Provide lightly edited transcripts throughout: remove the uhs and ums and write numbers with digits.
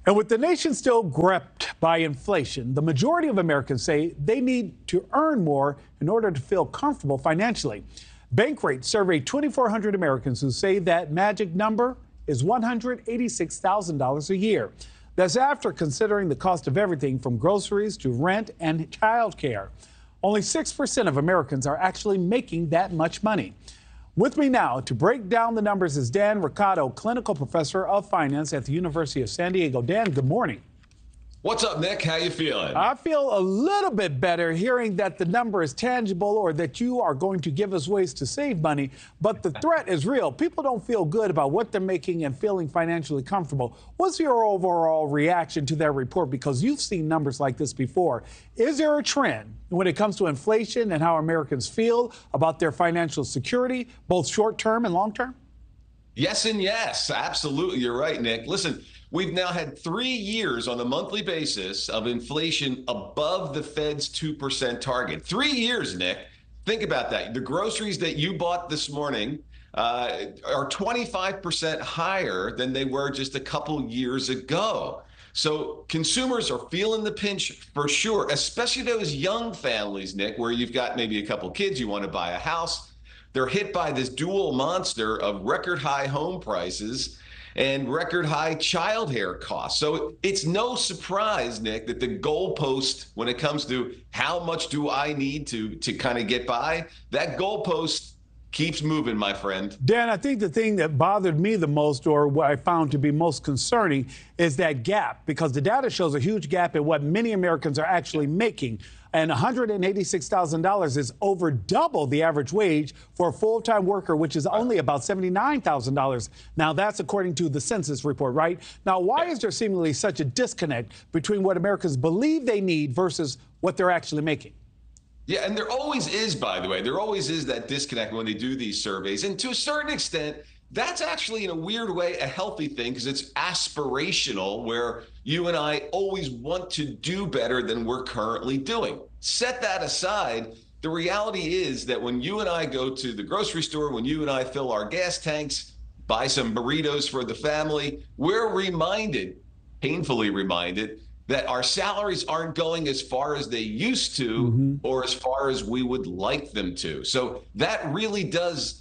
And with the nation still gripped by inflation, the majority of Americans say they need to earn more in order to feel comfortable financially. Bankrate surveyed 2,400 Americans who say that magic number is $186,000 a year. That's after considering the cost of everything from groceries to rent and child care. Only 6% of Americans are actually making that much money. With me now to break down the numbers is Dan Roccato, clinical professor of finance at the University of San Diego. Dan, good morning. What's up, Nick? How you feeling? I feel a little bit better hearing that the number is tangible or that you are going to give us ways to save money, but the threat is real. People don't feel good about what they're making and feeling financially comfortable. What's your overall reaction to that report? Because you've seen numbers like this before. Is there a trend when it comes to inflation and how Americans feel about their financial security, both short-term and long-term? Yes and yes. Absolutely. You're right, Nick. Listen, we've now had 3 years on a monthly basis of inflation above the Fed's 2% target. 3 years, Nick. Think about that. The groceries that you bought this morning are 25% higher than they were just a couple years ago. So consumers are feeling the pinch for sure, especially those young families, Nick, where you've got maybe a couple kids, you want to buy a house. They're hit by this dual monster of record high home prices and record high childcare costs. So it's no surprise, Nick, that the goalpost when it comes to how much do I need to kind of get by, that goalpost keeps moving, my friend. Dan, I think the thing that bothered me the most, or what I found to be most concerning, is that gap, because the data shows a huge gap in what many Americans are actually making. And $186,000 is over double the average wage for a full-time worker, which is only about $79,000. Now, that's according to the census report, right? Now, why is there seemingly such a disconnect between what Americans believe they need versus what they're actually making? Yeah, and there always is, by the way, there always is that disconnect when they do these surveys. And to a certain extent, that's actually, in a weird way, a healthy thing because it's aspirational, where you and I always want to do better than we're currently doing. Set that aside. The reality is that when you and I go to the grocery store, when you and I fill our gas tanks, buy some burritos for the family, we're reminded, painfully reminded, that our salaries aren't going as far as they used to or as far as we would like them to. So that really does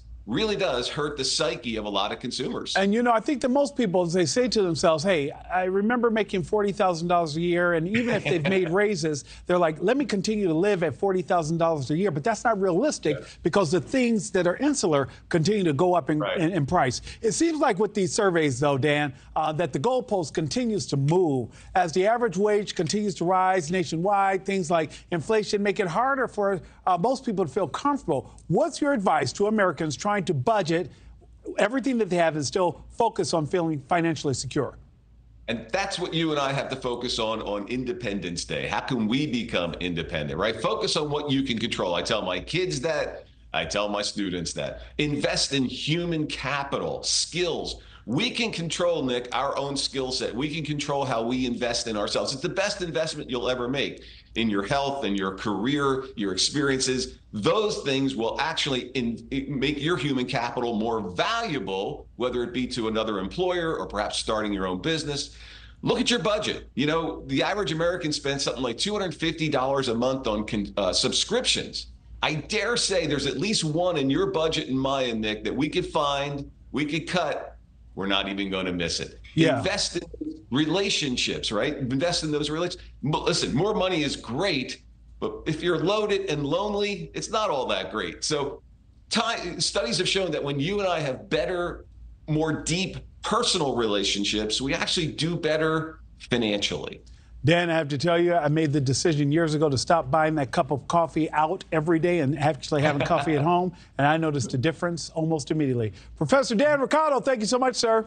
hurt the psyche of a lot of consumers. And, you know, I think that most people, they say to themselves, hey, I remember making $40,000 a year. And even if they've made raises, they're like, let me continue to live at $40,000 a year. But that's not realistic because the things that are insular continue to go up in price. It seems like with these surveys, though, Dan, that the goalpost continues to move. As the average wage continues to rise nationwide, things like inflation make it harder for most people to feel comfortable. What's your advice to Americans trying to budget everything that they have and still focus on feeling financially secure? And that's what you and I have to focus on Independence Day. How can we become independent, right? Focus on what you can control. I tell my kids that. I tell my students that. Invest in human capital, skills. We can control, Nick, our own skill set. We can control how we invest in ourselves. It's the best investment you'll ever make in your health, in your career, your experiences. Those things will actually make your human capital more valuable, whether it be to another employer or perhaps starting your own business. Look at your budget. You know, the average American spends something like $250 a month on subscriptions. I dare say there's at least one in your budget and mine, Nick, that we could find, we could cut. We're not even going to miss it. Yeah. Invest in relationships, right? Invest in those relationships. Listen, more money is great, but if you're loaded and lonely, it's not all that great. So studies have shown that when you and I have better, more deep personal relationships, we actually do better financially. Dan, I have to tell you, I made the decision years ago to stop buying that cup of coffee out every day and actually having coffee at home, and I noticed a difference almost immediately. Professor Dan Roccato, thank you so much, sir.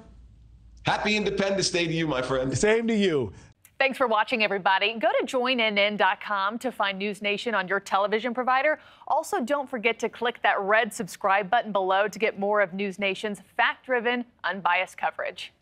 Happy Independence Day to you, my friend. Same to you. Thanks for watching, everybody. Go to joinnn.com to find NewsNation on your television provider. Also, don't forget to click that red subscribe button below to get more of NewsNation's fact-driven, unbiased coverage.